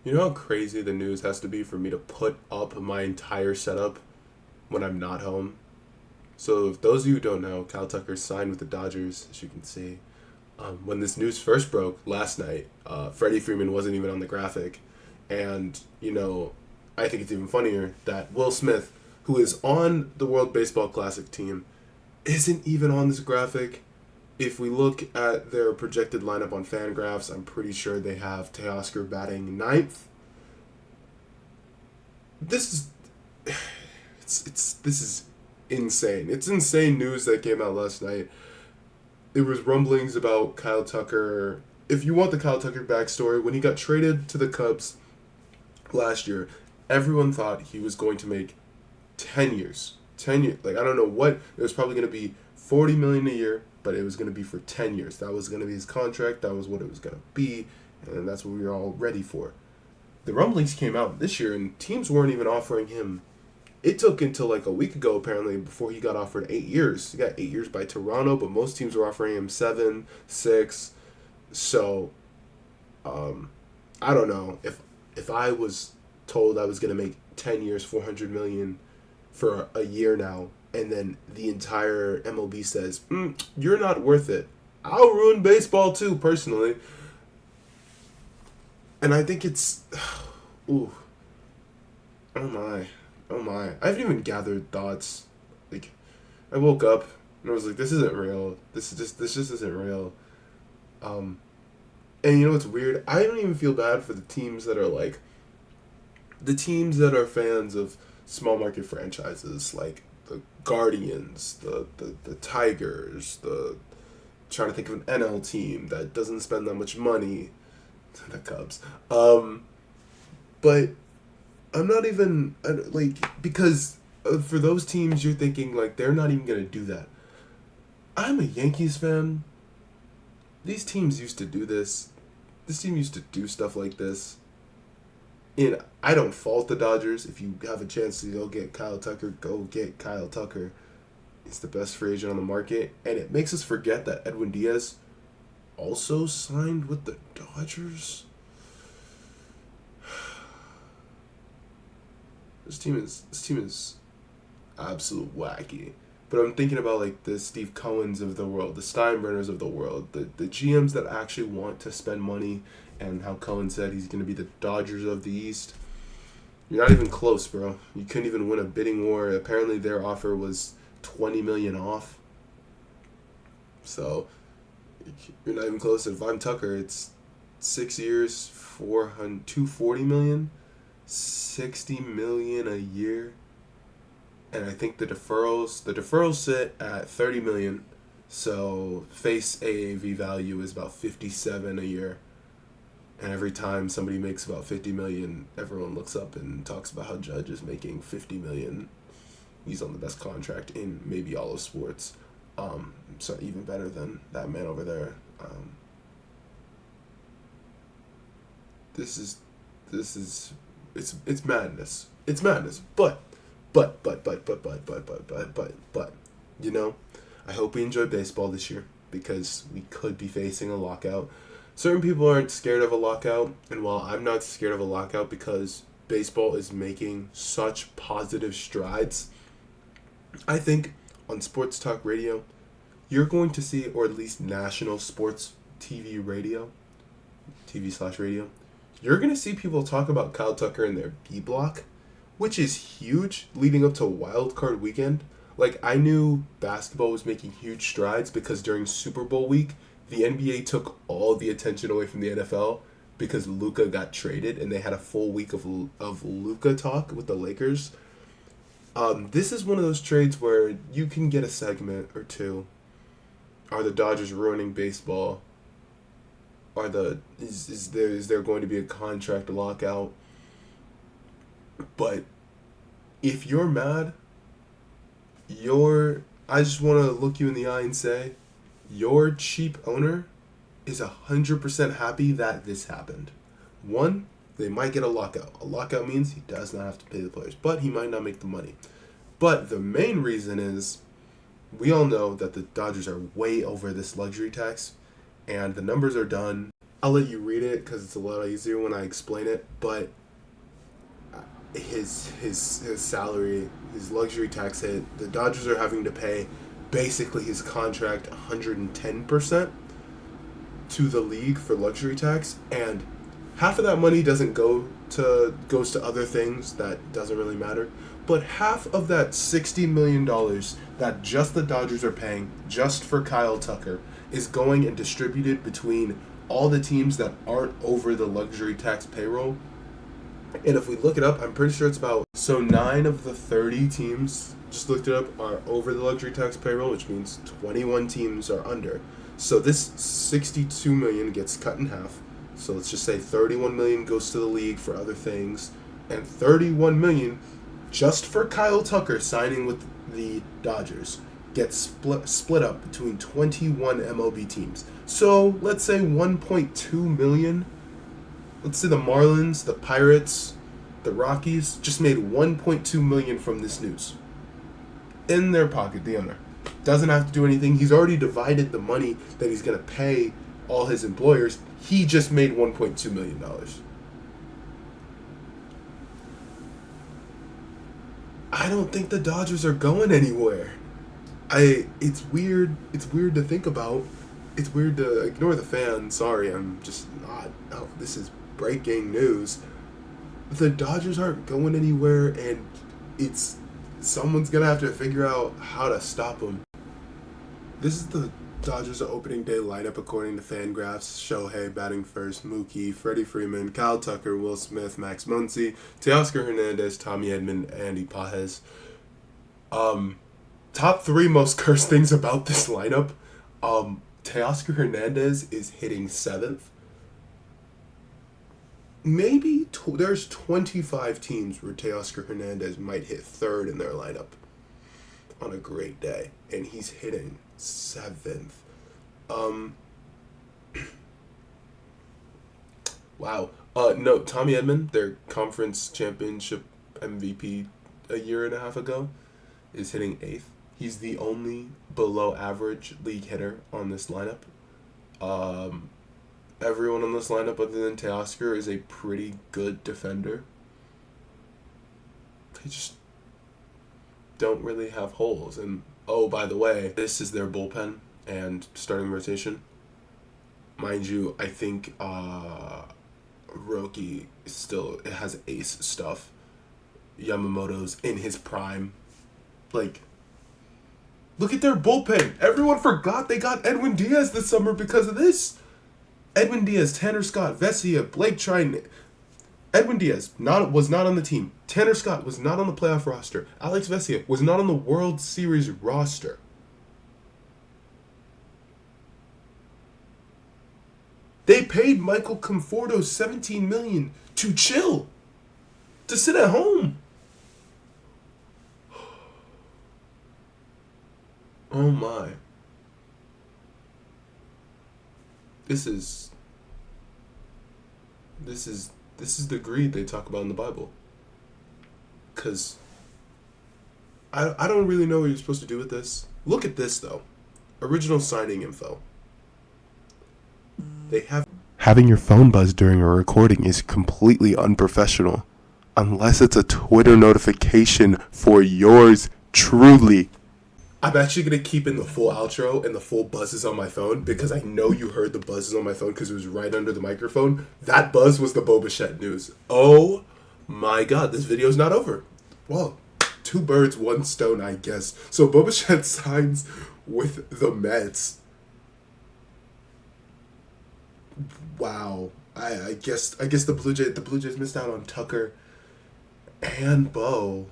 You know how crazy the news has to be for me to put up my entire setup when I'm not home? So, if those of you who don't know, Kyle Tucker signed with the Dodgers, as you can see. When this news first broke last night, Freddie Freeman wasn't even on the graphic. And, I think it's even funnier that Will Smith, who is on the World Baseball Classic team, isn't even on this graphic. If we look at their projected lineup on Fangraphs, I'm pretty sure they have Teoscar batting ninth. This is this is insane. It's insane news that came out last night. There was rumblings about Kyle Tucker. If you want the Kyle Tucker backstory, when he got traded to the Cubs last year, everyone thought he was going to make 10 years. 10 years. Like, I don't know what. It was probably going to be $40 million a year, but it was going to be for 10 years. That was going to be his contract. That was what it was going to be. And that's what we were all ready for. The rumblings came out this year, and teams weren't even offering him. It took until like a week ago, apparently, before he got offered 8 years. He got 8 years by Toronto, but most teams were offering him 7, 6. So, I don't know. If I was told I was going to make 10 years, $400 million for a year now, and then the entire MLB says, you're not worth it, I'll ruin baseball too, personally. And I think it's, ooh, oh my. Oh my. I haven't even gathered thoughts. Like, I woke up and I was like, this isn't real. This just isn't real. And you know what's weird? I don't even feel bad for the teams that are like, the teams that are fans of small market franchises, like the Guardians, the Tigers, trying to think of an NL team that doesn't spend that much money, the Cubs. But I'm not even, because for those teams, you're thinking, like, they're not even going to do that. I'm a Yankees fan. These teams used to do this. This team used to do stuff like this. And I don't fault the Dodgers. If you have a chance to go get Kyle Tucker, go get Kyle Tucker. He's the best free agent on the market. And it makes us forget that Edwin Diaz also signed with the Dodgers. This team is absolute wacky. But I'm thinking about like the Steve Cohens of the world, the Steinbrenners of the world, the GMs that actually want to spend money, and how Cohen said he's going to be the Dodgers of the East. You're not even close, bro. You couldn't even win a bidding war. Apparently their offer was $20 million off. So you're not even close. If I'm Tucker, it's 6 years, $240 million. $60 million a year, and I think the deferrals sit at $30 million, so face AAV value is about 57 a year, and every time somebody makes about 50 million, everyone looks up and talks about how Judge is making 50 million. He's on the best contract in maybe all of sports, so even better than that man over there. This is it's madness. It's madness. But, you know, I hope we enjoy baseball this year because we could be facing a lockout. Certain people aren't scared of a lockout, and while I'm not scared of a lockout because baseball is making such positive strides, I think on sports talk radio, you're going to see, or at least national sports TV/radio, you're going to see people talk about Kyle Tucker in their B block, which is huge leading up to Wild Card weekend. Like, I knew basketball was making huge strides because during Super Bowl week, the NBA took all the attention away from the NFL because Luka got traded, and they had a full week of Luka talk with the Lakers. This is one of those trades where you can get a segment or two. Are the Dodgers ruining baseball? Is there going to be a contract lockout? But if you're mad, I just want to look you in the eye and say, your cheap owner is 100% happy that this happened. One, they might get a lockout. A lockout means he does not have to pay the players, but he might not make the money. But the main reason is, we all know that the Dodgers are way over this luxury tax, and the numbers are done. I'll let you read it because it's a lot easier when I explain it. But his salary, his luxury tax hit, the Dodgers are having to pay basically his contract 110% to the league for luxury tax, and half of that money doesn't goes to other things that doesn't really matter, but half of that $60 million that just the Dodgers are paying just for Kyle Tucker is going and distributed between all the teams that aren't over the luxury tax payroll. And if we look it up, I'm pretty sure it's about, so 9 of the 30 teams, just looked it up, are over the luxury tax payroll, which means 21 teams are under. So this $62 million gets cut in half. So let's just say $31 million goes to the league for other things, and $31 million just for Kyle Tucker signing with the Dodgers gets split up between 21 MLB teams. So let's say $1.2 million. Let's say the Marlins, the Pirates, the Rockies just made $1.2 million from this news. In their pocket, the owner. Doesn't have to do anything. He's already divided the money that he's going to pay all his employers. He just made $1.2 million. I don't think the Dodgers are going anywhere. It's weird to think about. It's weird to ignore the fans. Sorry, I'm just not. Oh, this is breaking news. The Dodgers aren't going anywhere, and someone's gonna have to figure out how to stop them. This is the Dodgers' opening day lineup according to Fangraphs. Shohei batting first, Mookie, Freddie Freeman, Kyle Tucker, Will Smith, Max Muncy, Teoscar Hernandez, Tommy Edman, Andy Pages. Top 3 most cursed things about this lineup. Teoscar Hernandez is hitting 7th. Maybe there's 25 teams where Teoscar Hernandez might hit 3rd in their lineup on a great day, and he's hitting 7th. Wow. No, Tommy Edman, their conference championship MVP a year and a half ago, is hitting 8th. He's the only below average league hitter on this lineup. Everyone on this lineup other than Teoscar is a pretty good defender. They just don't really have holes. And oh, by the way, this is their bullpen and starting rotation. Mind you, I think Roki still has ace stuff. Yamamoto's in his prime. Like, look at their bullpen. Everyone forgot they got Edwin Diaz this summer because of this. Edwin Diaz, Tanner Scott, Vesia, Blake Triton. Edwin Diaz was not on the team. Tanner Scott was not on the playoff roster. Alex Vesia was not on the World Series roster. They paid Michael Conforto $17 million to chill, to sit at home. Oh my. This is the greed they talk about in the Bible. Because I don't really know what you're supposed to do with this. Look at this, though. Original signing info. Having your phone buzz during a recording is completely unprofessional. Unless it's a Twitter notification for yours truly. I'm actually going to keep in the full outro and the full buzzes on my phone because I know you heard the buzzes on my phone because it was right under the microphone. That buzz was the Bichette news. Oh my god, this video's not over. Well, 2 birds, 1 stone, I guess. So Bichette signs with the Mets. Wow. I guess the Blue Jays missed out on Tucker and Bo.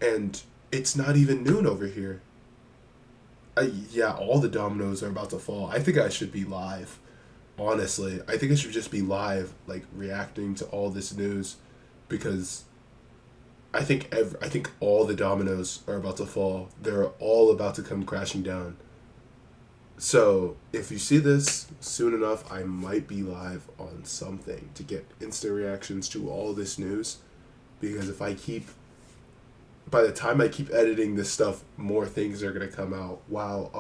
And it's not even noon over here. Yeah, all the dominoes are about to fall. I think I should be live. Honestly, I think I should just be live, like reacting to all this news, because I think all the dominoes are about to fall. They're all about to come crashing down. So if you see this soon enough, I might be live on something to get instant reactions to all this news, because by the time I keep editing this stuff, more things are going to come out. Wow.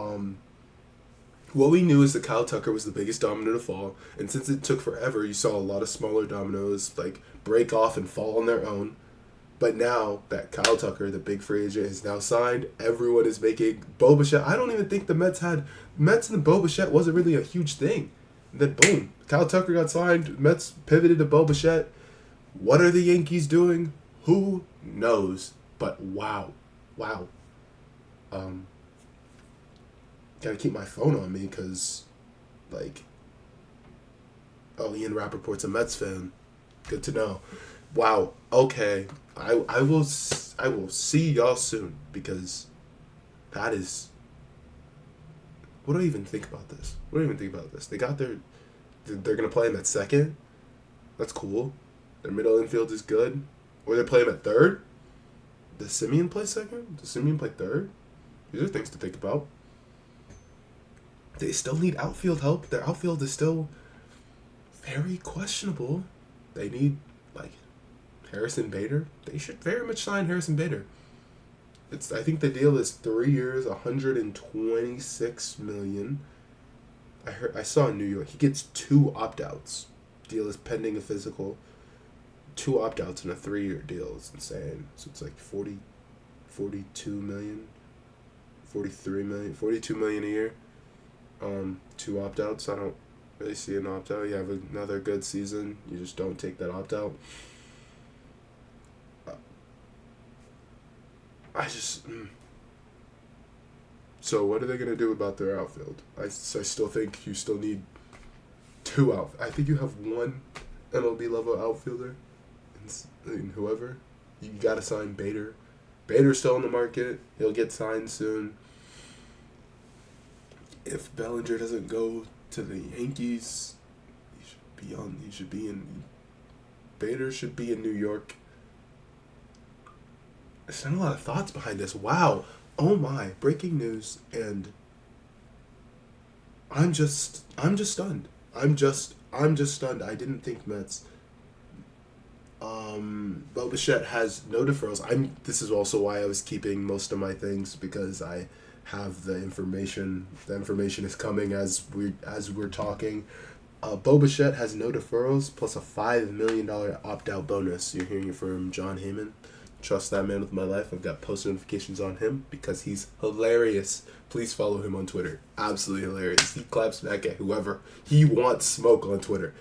what we knew is that Kyle Tucker was the biggest domino to fall, and since it took forever, you saw a lot of smaller dominoes like break off and fall on their own. But now that Kyle Tucker, the big free agent, is now signed, everyone is making Bo Bichette. I don't even think the Mets and Bo Bichette wasn't really a huge thing. And then boom, Kyle Tucker got signed. Mets pivoted to Bo Bichette. What are the Yankees doing? Who knows? But wow. Gotta keep my phone on me because, Ian Rappaport's a Mets fan. Good to know. Wow. Okay. I will see y'all soon because that is. What do I even think about this? They got they're gonna play him at second. That's cool. Their middle infield is good. Or they play him at third. Does Simeon play second? Does Simeon play third? These are things to think about. They still need outfield help. Their outfield is still very questionable. They need, Harrison Bader. They should very much sign Harrison Bader. I think the deal is 3 years, $126 million. I saw in New York, he gets 2 opt-outs. Deal is pending a physical. 2 opt-outs in a 3-year deal. It's insane. So it's like 42 million, 43 million, 42 million a year. 2 opt-outs. I don't really see an opt-out. You have another good season. You just don't take that opt-out. So what are they going to do about their outfield? I still think you still need 2 out. I think you have 1 MLB level outfielder. And whoever. You got to sign Bader. Bader's still on the market. He'll get signed soon. If Bellinger doesn't go to the Yankees, Bader should be in New York. There's not a lot of thoughts behind this. Wow. Oh my. Breaking news. And I'm just stunned. I'm just stunned. I didn't think Mets. Bo Bichette has no deferrals. This is also why I was keeping most of my things because I have the information. The information is coming as we're talking. Bo Bichette has no deferrals plus a $5 million opt-out bonus. You're hearing it from John Heyman. Trust that man with my life. I've got post notifications on him because he's hilarious. Please follow him on Twitter. Absolutely hilarious. He claps back at whoever he wants smoke on Twitter.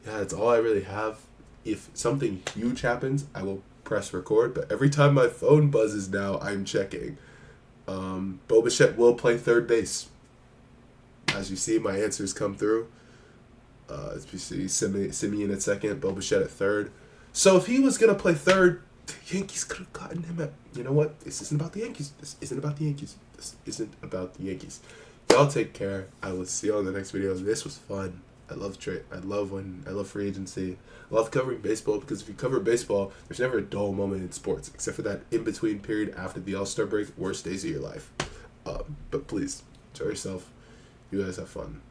That's all I really have. If something huge happens, I will press record. But every time my phone buzzes now, I'm checking. Bo Bichette will play third base. As you see, my answers come through. As you see, Simeon at second, Bo Bichette at third. So if he was going to play third, the Yankees could have gotten him at... You know what? This isn't about the Yankees. Y'all take care. I will see you on the next video. This was fun. I love free agency. I love covering baseball because if you cover baseball, there's never a dull moment in sports except for that in-between period after the All-Star break, worst days of your life. But please, enjoy yourself. You guys have fun.